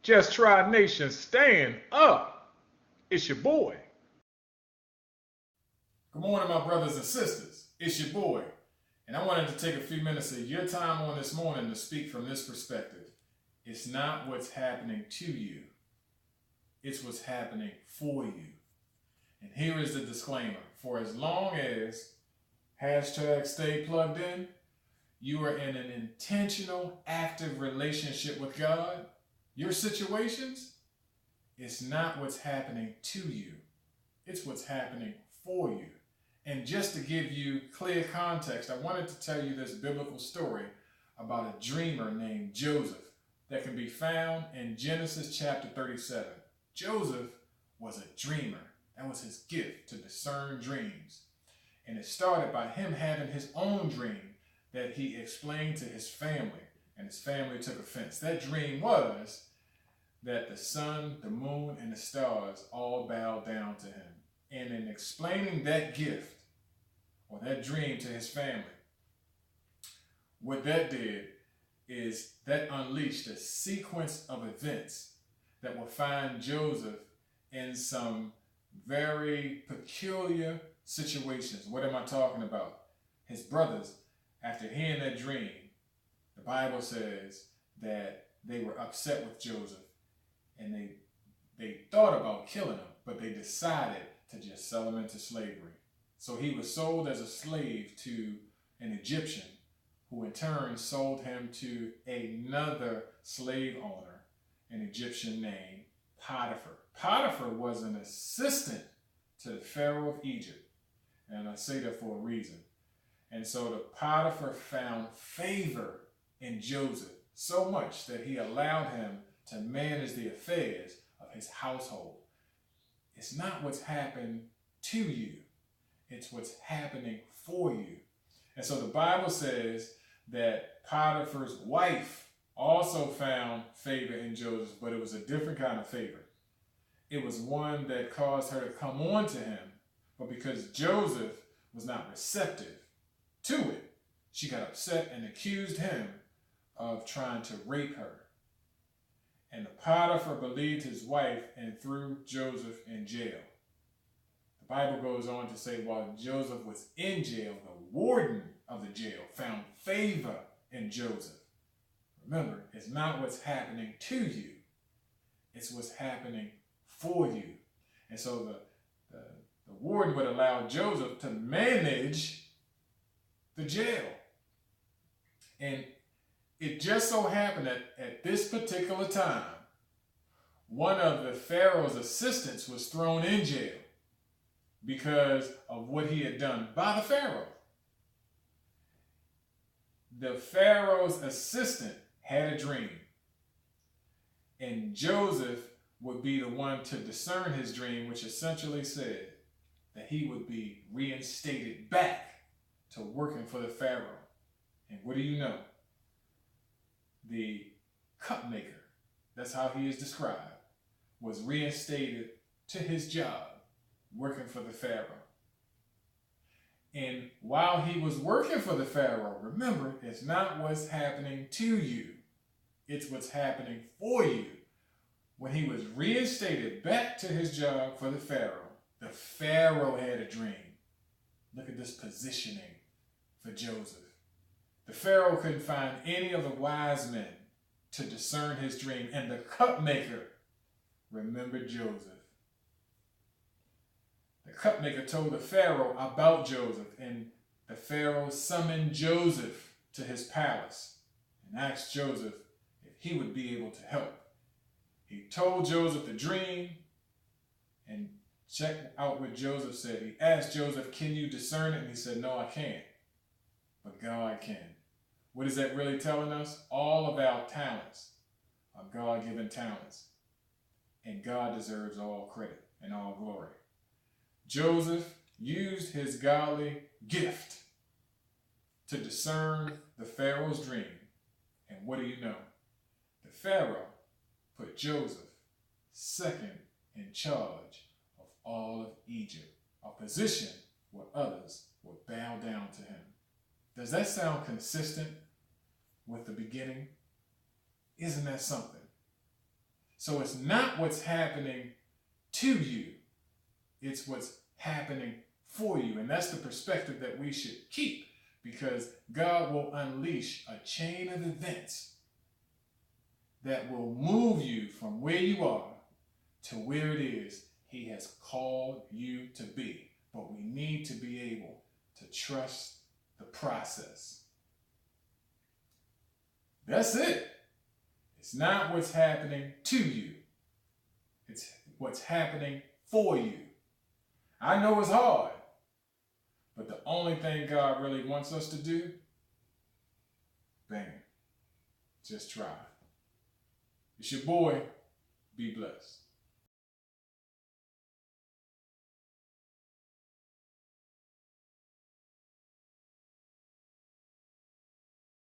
Just Try Nation, stand up. It's your boy. Good morning, my brothers and sisters. It's your boy. And I wanted to take a few minutes of your time on this morning to speak from this perspective. It's not what's happening to you, it's what's happening for you. And here is the disclaimer. For as long as hashtag stay plugged in, you are in an intentional, active relationship with God, your situations, it's not what's happening to you, it's what's happening for you. And just to give you clear context, I wanted to tell you this biblical story about a dreamer named Joseph that can be found in Genesis chapter 37. Joseph was a dreamer. That was his gift, to discern dreams. And it started by him having his own dream that he explained to his family, and his family took offense. That dream was that the sun, the moon, and the stars all bowed down to him. And in explaining that gift or that dream to his family, what that did is that unleashed a sequence of events that will find Joseph in some very peculiar situations. What am I talking about? His brothers, after hearing that dream, the Bible says that they were upset with Joseph, and they thought about killing him, but they decided to just sell him into slavery. So he was sold as a slave to an Egyptian, who in turn sold him to another slave owner, an Egyptian named Potiphar. Potiphar was an assistant to the Pharaoh of Egypt, and I say that for a reason. And so the Potiphar found favor in Joseph so much that he allowed him to manage the affairs of his household. It's not what's happened to you, it's what's happening for you. And so the Bible says that Potiphar's wife also found favor in Joseph, but it was a different kind of favor. It was one that caused her to come on to him, but because Joseph was not receptive to it, she got upset and accused him of trying to rape her. And the Potiphar believed his wife and threw Joseph in jail. The Bible goes on to say while Joseph was in jail, the warden of the jail found favor in Joseph. Remember, it's not what's happening to you, it's what's happening for you. And so the warden would allow Joseph to manage the jail. And it just so happened that at this particular time, one of the Pharaoh's assistants was thrown in jail because of what he had done by the Pharaoh. The Pharaoh's assistant had a dream, and Joseph would be the one to discern his dream, which essentially said that he would be reinstated back to working for the Pharaoh. And what do you know? The cupmaker, that's how he is described, was reinstated to his job working for the Pharaoh. And while he was working for the Pharaoh, remember, it's not what's happening to you, it's what's happening for you. When he was reinstated back to his job for the Pharaoh had a dream. Look at this positioning for Joseph. The Pharaoh couldn't find any of the wise men to discern his dream, and the cupmaker remembered Joseph. The cupmaker told the Pharaoh about Joseph, and the Pharaoh summoned Joseph to his palace and asked Joseph if he would be able to help. He told Joseph the dream, and check out what Joseph said. He asked Joseph, "Can you discern it?" And he said, "No, I can't, but God can." What is that really telling us? All of our talents are God-given talents, and God deserves all credit and all glory. Joseph used his godly gift to discern the Pharaoh's dream. And what do you know? The Pharaoh put Joseph second in charge of all of Egypt, a position where others would bow down to him. Does that sound consistent with the beginning? Isn't that something? So it's not what's happening to you, it's what's happening for you. And that's the perspective that we should keep, because God will unleash a chain of events that will move you from where you are to where it is He has called you to be. But we need to be able to trust the process. That's it. It's not what's happening to you. It's what's happening for you. I know it's hard, but the only thing God really wants us to do, bam, just try. It's your boy. Be blessed.